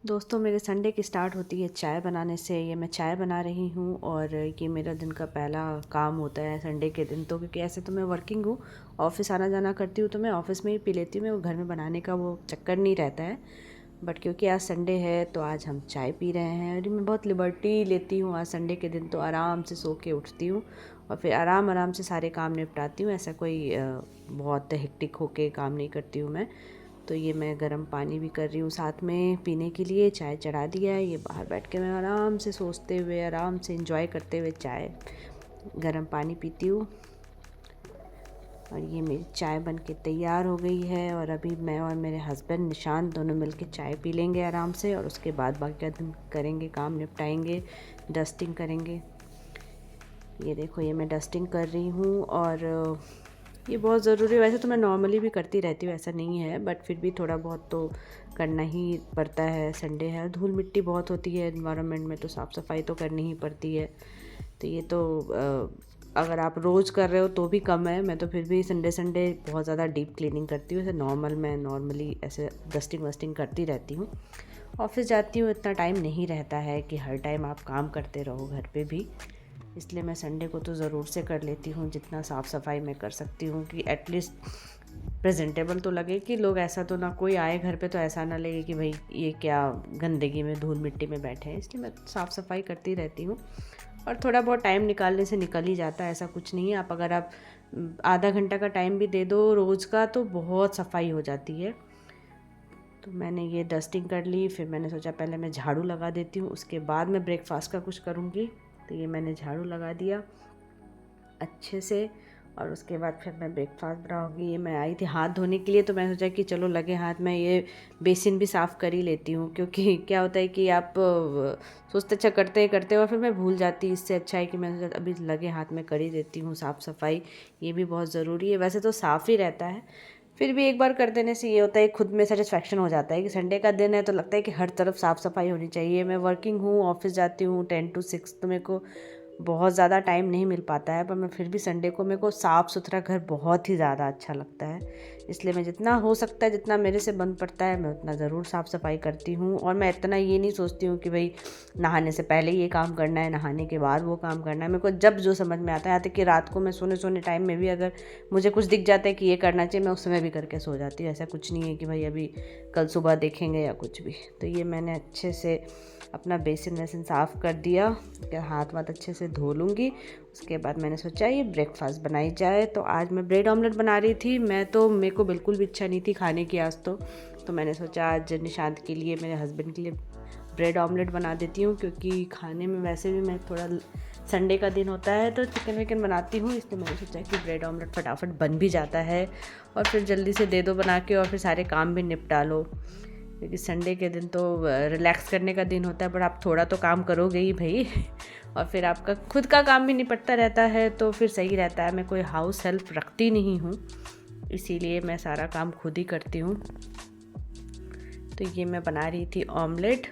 दोस्तों मेरे संडे की स्टार्ट होती है चाय बनाने से। ये मैं चाय बना रही हूँ और ये मेरा दिन का पहला काम होता है संडे के दिन। तो क्योंकि ऐसे तो मैं वर्किंग हूँ, ऑफ़िस आना जाना करती हूँ, तो मैं ऑफ़िस में ही पी लेती हूँ। मैं वो घर में बनाने का वो चक्कर नहीं रहता है। बट क्योंकि आज संडे है तो आज हम चाय पी रहे हैं और मैं बहुत लिबर्टी लेती हूँ। आज संडे के दिन तो आराम से सो के उठती हूँ और फिर आराम आराम से सारे काम निपटाती हूँ। ऐसा कोई बहुत हेक्टिक होके काम नहीं करती हूँ मैं। तो ये मैं गर्म पानी भी कर रही हूँ साथ में पीने के लिए। चाय चढ़ा दिया है, ये बाहर बैठ के मैं आराम से सोचते हुए आराम से इंजॉय करते हुए चाय गर्म पानी पीती हूँ। और ये मेरी चाय बन के तैयार हो गई है और अभी मैं और मेरे हस्बैंड निशांत दोनों मिलके चाय पी लेंगे आराम से और उसके बाद बाकी का दिन करेंगे, काम निपटाएंगे, डस्टिंग करेंगे। ये देखो ये मैं डस्टिंग कर रही हूँ और ये बहुत ज़रूरी है। वैसे तो मैं नॉर्मली भी करती रहती हूँ, ऐसा नहीं है, बट फिर भी थोड़ा बहुत तो करना ही पड़ता है। संडे है, धूल मिट्टी बहुत होती है एनवायरनमेंट में, तो साफ़ सफाई तो करनी ही पड़ती है। तो ये तो अगर आप रोज़ कर रहे हो तो भी कम है। मैं तो फिर भी संडे संडे बहुत ज़्यादा डीप क्लीनिंग करती हूँ। ऐसे मैं नॉर्मली ऐसे डस्टिंग वस्टिंग करती रहती हूँ। ऑफ़िस जाती हूँ, इतना टाइम नहीं रहता है कि हर टाइम आप काम करते रहो घर पे भी। इसलिए मैं संडे को तो ज़रूर से कर लेती हूँ, जितना साफ़ सफाई मैं कर सकती हूँ कि एटलीस्ट प्रेजेंटेबल तो लगे, कि लोग ऐसा तो ना कोई आए घर पे तो ऐसा ना लगे कि भाई ये क्या गंदगी में धूल मिट्टी में बैठे हैं। इसलिए मैं साफ़ सफाई करती रहती हूँ और थोड़ा बहुत टाइम निकालने से निकल ही जाता है। ऐसा कुछ नहीं है, आप अगर आप आधा घंटा का टाइम भी दे दो रोज़ का तो बहुत सफाई हो जाती है। तो मैंने ये डस्टिंग कर ली, फिर मैंने सोचा पहले मैं झाड़ू लगा देती हूँ, उसके बाद मैं ब्रेकफास्ट का कुछ करूँगी। तो ये मैंने झाड़ू लगा दिया अच्छे से और उसके बाद फिर मैं ब्रेकफास्ट बनाऊँगी। ये मैं आई थी हाथ धोने के लिए, तो मैंने सोचा कि चलो लगे हाथ में ये बेसिन भी साफ़ कर ही लेती हूँ। क्योंकि क्या होता है कि आप सोचते अच्छा करते करते और फिर मैं भूल जाती। इससे अच्छा है कि मैं सोचा अभी लगे हाथ में कर ही देती हूँ साफ़ सफाई। ये भी बहुत ज़रूरी है, वैसे तो साफ़ ही रहता है, फिर भी एक बार कर देने से ये होता है खुद में सेटिस्फेक्शन हो जाता है कि संडे का दिन है तो लगता है कि हर तरफ साफ़ सफाई होनी चाहिए। मैं वर्किंग हूँ, ऑफिस जाती हूँ 10 to 6, तो मेरे को बहुत ज़्यादा टाइम नहीं मिल पाता है, पर मैं फिर भी संडे को मेरे को साफ़ सुथरा घर बहुत ही ज़्यादा अच्छा लगता है। इसलिए मैं जितना हो सकता है, जितना मेरे से बन पड़ता है, मैं उतना ज़रूर साफ़ सफाई करती हूँ। और मैं इतना ये नहीं सोचती हूँ कि भाई नहाने से पहले ये काम करना है, नहाने के बाद वो काम करना है। मेरे को जब जो समझ में आता है, यहाँ तक कि रात को मैं सोने टाइम में भी अगर मुझे कुछ दिख जाता है कि ये करना चाहिए, मैं उस समय भी करके सो जाती हूँ। ऐसा कुछ नहीं है कि भाई अभी कल सुबह देखेंगे या कुछ भी। तो ये मैंने अच्छे से अपना बेसिन वेसिन साफ़ कर दिया, हाथ वाथ अच्छे से धो लूँगी। उसके बाद मैंने सोचा ये ब्रेकफास्ट बनाई जाए। तो आज मैं ब्रेड ऑमलेट बना रही थी। मेरे को बिल्कुल भी इच्छा नहीं थी खाने की आज तो मैंने सोचा आज निशांत के लिए, मेरे हस्बैंड के लिए ब्रेड ऑमलेट बना देती हूँ। क्योंकि खाने में वैसे भी मैं थोड़ा संडे का दिन होता है तो चिकन विकन बनाती हूँ, इसलिए मैंने सोचा कि ब्रेड ऑमलेट फटाफट बन भी जाता है और फिर जल्दी से दे दो बना के और फिर सारे काम भी निपटा लो। क्योंकि संडे के दिन तो रिलैक्स करने का दिन होता है, पर आप थोड़ा तो काम करोगे ही भाई और फिर आपका खुद का काम भी निपटता रहता है तो फिर सही रहता है। मैं कोई हाउस हेल्प रखती नहीं हूँ, इसीलिए मैं सारा काम खुद ही करती हूँ। तो ये मैं बना रही थी ऑमलेट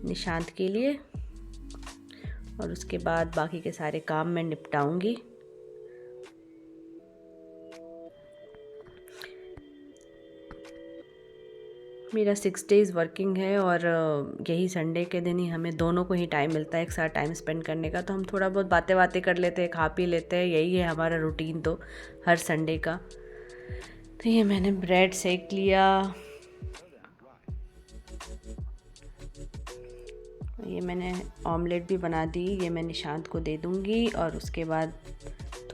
निशांत के लिए और उसके बाद बाकी के सारे काम मैं निपटाऊंगी। मेरा 6 days वर्किंग है और यही संडे के दिन ही हमें दोनों को ही टाइम मिलता है एक साथ टाइम स्पेंड करने का। तो हम थोड़ा बहुत बातें बातें कर लेते हैं, खा पी लेते हैं। यही है हमारा रूटीन तो हर संडे का। तो ये मैंने ब्रेड सेक लिया, ये मैंने ऑमलेट भी बना दी। ये मैं निशांत को दे दूँगी और उसके बाद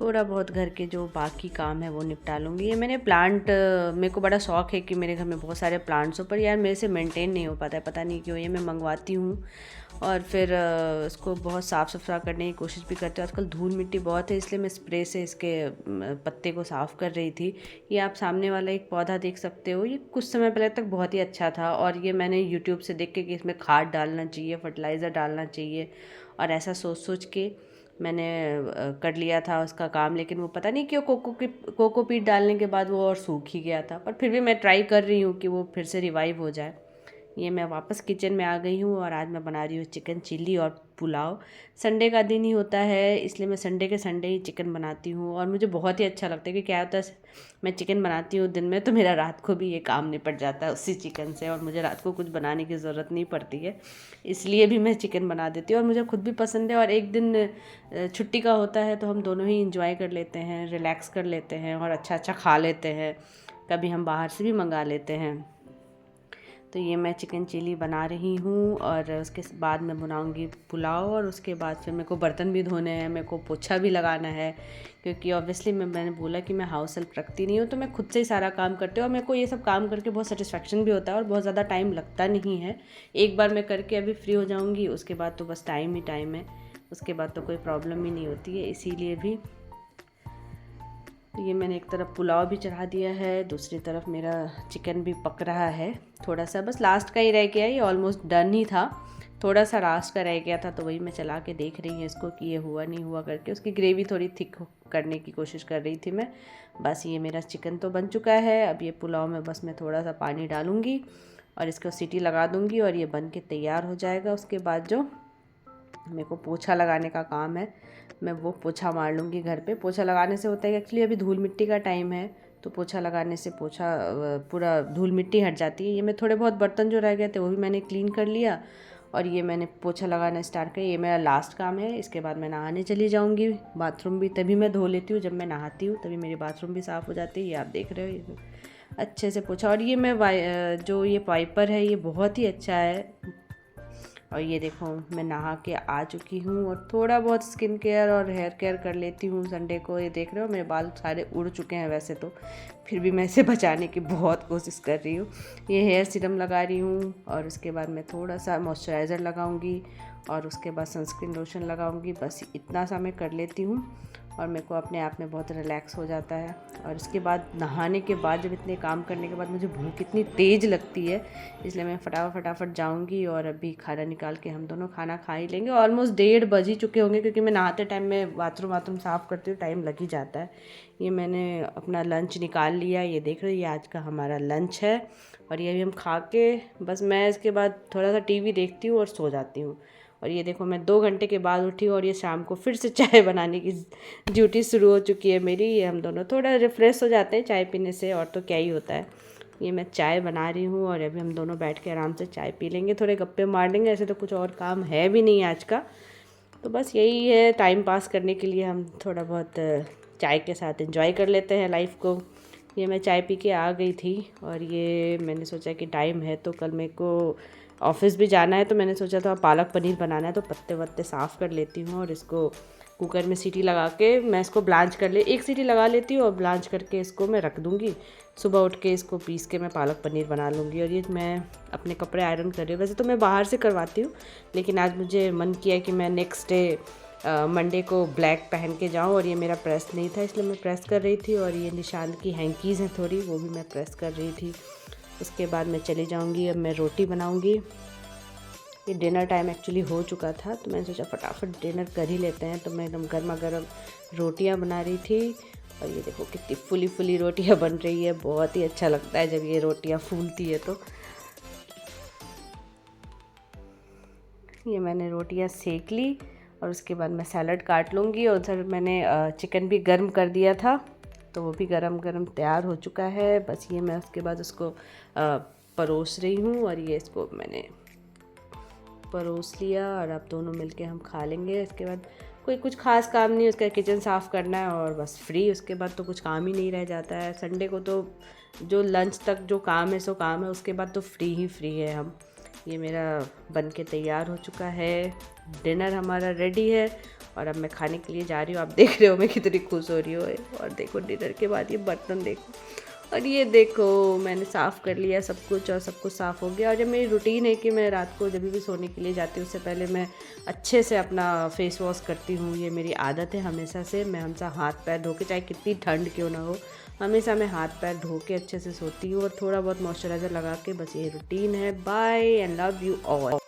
थोड़ा बहुत घर के जो बाकी काम है वो निपटा लूँगी। ये मैंने मेरे को बड़ा शौक़ है कि मेरे घर में बहुत सारे प्लांट्स हो, पर यार मेरे से मेंटेन नहीं हो पाता है, पता नहीं क्यों। ये मैं मंगवाती हूँ और फिर इसको बहुत साफ़ सुथरा करने की कोशिश भी करती हूँ। आजकल धूल मिट्टी बहुत है, इसलिए मैं स्प्रे से इसके पत्ते को साफ़ कर रही थी। ये आप सामने वाला एक पौधा देख सकते हो, ये कुछ समय पहले तक बहुत ही अच्छा था और ये मैंने यूट्यूब से देख के कि इसमें खाद डालना चाहिए, फर्टिलाइज़र डालना चाहिए और ऐसा सोच सोच के मैंने कर लिया था उसका काम। लेकिन वो पता नहीं क्यों कोकोपीट डालने के बाद वो और सूख ही गया था, पर फिर भी मैं ट्राई कर रही हूँ कि वो फिर से रिवाइव हो जाए। ये मैं वापस किचन में आ गई हूँ और आज मैं बना रही हूँ चिकन चिल्ली और पुलाव। संडे का दिन ही होता है, इसलिए मैं संडे के संडे ही चिकन बनाती हूँ और मुझे बहुत ही अच्छा लगता है कि क्या होता है, मैं चिकन बनाती हूँ दिन में तो मेरा रात को भी ये काम निपट जाता है उसी चिकन से और मुझे रात को कुछ बनाने की ज़रूरत नहीं पड़ती है, इसलिए भी मैं चिकन बना देती हूँ और मुझे खुद भी पसंद है। और एक दिन छुट्टी का होता है तो हम दोनों ही इंजॉय कर लेते हैं, रिलैक्स कर लेते हैं और अच्छा अच्छा खा लेते हैं, कभी हम बाहर से भी मंगा लेते हैं। तो ये मैं चिकन चिली बना रही हूँ और उसके बाद मैं बनाऊँगी पुलाव और उसके बाद फिर मेरे को बर्तन भी धोने हैं, मेरे को पोछा भी लगाना है, क्योंकि ऑब्वियसली मैंने बोला कि मैं हाउस हेल्प रखती नहीं हूँ, तो मैं खुद से ही सारा काम करती हूँ और मेरे को ये सब काम करके बहुत सेटिस्फेक्शन भी होता है और बहुत ज़्यादा टाइम लगता नहीं है। एक बार मैं करके अभी फ्री हो जाऊँगी, उसके बाद तो बस टाइम ही टाइम है, उसके बाद तो कोई प्रॉब्लम ही नहीं होती है। इसीलिए भी ये मैंने एक तरफ पुलाव भी चढ़ा दिया है, दूसरी तरफ मेरा चिकन भी पक रहा है थोड़ा सा, बस लास्ट का ही रह गया, ये ऑलमोस्ट डन ही था, थोड़ा सा लास्ट का रह गया था, तो वही मैं चला के देख रही हूँ इसको कि ये हुआ नहीं हुआ करके। उसकी ग्रेवी थोड़ी थिक करने की कोशिश कर रही थी मैं। बस ये मेरा चिकन तो बन चुका है, अब ये पुलाव में बस मैं थोड़ा सा पानी डालूँगी और इसको सीटी लगा दूँगी और ये बन के तैयार हो जाएगा। उसके बाद जो मेरे को पोछा लगाने का काम है, मैं वो पोछा मार लूँगी घर पे। पोछा लगाने से होता है कि एक्चुअली अभी धूल मिट्टी का टाइम है, तो पोछा लगाने से पोछा पूरा धूल मिट्टी हट जाती है। ये मैं थोड़े बहुत बर्तन जो रह गए थे वो भी मैंने क्लीन कर लिया और ये मैंने पोछा लगाना स्टार्ट किया। ये मेरा लास्ट काम है, इसके बाद मैं नहाने चली जाऊँगी। बाथरूम भी तभी मैं धो लेती हूँ जब मैं नहाती हूँ, तभी मेरी बाथरूम भी साफ़ हो जाती है। ये आप देख रहे हो, ये अच्छे से पोछा। और ये मैं जो ये वाइपर है ये बहुत ही अच्छा है। और ये देखो मैं नहा के आ चुकी हूँ और थोड़ा बहुत स्किन केयर और हेयर केयर कर लेती हूँ संडे को। ये देख रहे हो मेरे बाल सारे उड़ चुके हैं वैसे तो, फिर भी मैं इसे बचाने की बहुत कोशिश कर रही हूँ। ये हेयर सीरम लगा रही हूँ और उसके बाद मैं थोड़ा सा मॉइस्चराइज़र लगाऊंगी और उसके बाद सनस्क्रीन लोशन लगाऊंगी। बस इतना सा मैं कर लेती हूँ और मेरे को अपने आप में बहुत रिलैक्स हो जाता है। और इसके बाद नहाने के बाद जब इतने काम करने के बाद मुझे भूख इतनी तेज़ लगती है, इसलिए मैं फटाफट जाऊंगी और अभी खाना निकाल के हम दोनों खाना खा ही लेंगे। ऑलमोस्ट 1:30 बज ही चुके होंगे, क्योंकि मैं नहाते टाइम में बाथरूम साफ़ करती हूँ, टाइम लग ही जाता है। ये मैंने अपना लंच निकाल लिया, ये देख रहे हो ये आज का हमारा लंच है और ये अभी हम खा के बस मैं इसके बाद थोड़ा सा टीवी देखती हूँ और सो जाती हूँ। और ये देखो मैं 2 घंटे के बाद उठी और ये शाम को फिर से चाय बनाने की ड्यूटी शुरू हो चुकी है मेरी। ये हम दोनों थोड़ा रिफ़्रेश हो जाते हैं चाय पीने से, और तो क्या ही होता है। ये मैं चाय बना रही हूँ और अभी हम दोनों बैठ के आराम से चाय पी लेंगे, थोड़े गप्पे मार लेंगे। ऐसे तो कुछ और काम है भी नहीं आज का, तो बस यही है, टाइम पास करने के लिए हम थोड़ा बहुत चाय के साथ एंजॉय कर लेते हैं लाइफ को। ये मैं चाय पी के आ गई थी और ये मैंने सोचा कि टाइम है तो कल मेरे को ऑफ़िस भी जाना है, तो मैंने सोचा था पालक पनीर बनाना है, तो पत्ते वत्ते साफ़ कर लेती हूँ और इसको कुकर में सीटी लगा के मैं इसको ब्लांच कर ले, 1 सीटी लगा लेती हूँ और ब्लांच करके इसको मैं रख दूँगी। सुबह उठ के इसको पीस के मैं पालक पनीर बना लूँगी। और ये मैं अपने कपड़े आयरन कर रही हूँ, वैसे तो मैं बाहर से करवाती हूँ, लेकिन आज मुझे मन किया कि मैं नेक्स्ट डे मंडे को ब्लैक पहन के जाऊँ और ये मेरा प्रेस नहीं था, इसलिए मैं प्रेस कर रही थी। और ये निशान की हैंकीज़ हैं थोड़ी, वो भी मैं प्रेस कर रही थी। उसके बाद मैं चली जाऊँगी, अब मैं रोटी बनाऊँगी। ये डिनर टाइम एक्चुअली हो चुका था, तो मैंने सोचा फटाफट डिनर कर ही लेते हैं, तो मैं एकदम गर्मा गर्म रोटियाँ बना रही थी। और ये देखो कितनी फुली फुली रोटियाँ बन रही है, बहुत ही अच्छा लगता है जब ये रोटियाँ फूलती है। तो ये मैंने रोटियाँ सेक ली और उसके बाद मैं सैलड काट लूँगी। और उधर मैंने चिकन भी गर्म कर दिया था, तो वो भी गरम गरम तैयार हो चुका है। बस ये मैं उसके बाद उसको परोस रही हूँ और ये इसको मैंने परोस लिया और अब दोनों मिलके हम खा लेंगे। इसके बाद कोई कुछ खास काम नहीं, उसका किचन साफ़ करना है और बस फ्री, उसके बाद तो कुछ काम ही नहीं रह जाता है। संडे को तो जो लंच तक जो काम है सो काम है, उसके बाद तो फ्री ही फ्री है हम। ये मेरा बन के तैयार हो चुका है, डिनर हमारा रेडी है और अब मैं खाने के लिए जा रही हूँ। आप देख रहे हो मैं कितनी खुश हो रही हूँ। और देखो डिनर के बाद ये बर्तन देखो, और ये देखो मैंने साफ़ कर लिया सब कुछ और सब कुछ साफ़ हो गया। और जब मेरी रूटीन है कि मैं रात को जब भी सोने के लिए जाती हूँ उससे पहले मैं अच्छे से अपना फेस वॉश करती हूँ। ये मेरी आदत है हमेशा से, मैं हमेशा हाथ पैर धो के, चाहे कितनी ठंड क्यों ना हो, हमेशा मैं हाथ पैर धो के अच्छे से सोती हूँ और थोड़ा बहुत मॉइस्चराइज़र लगा के। बस ये रूटीन है। Bye and love you all.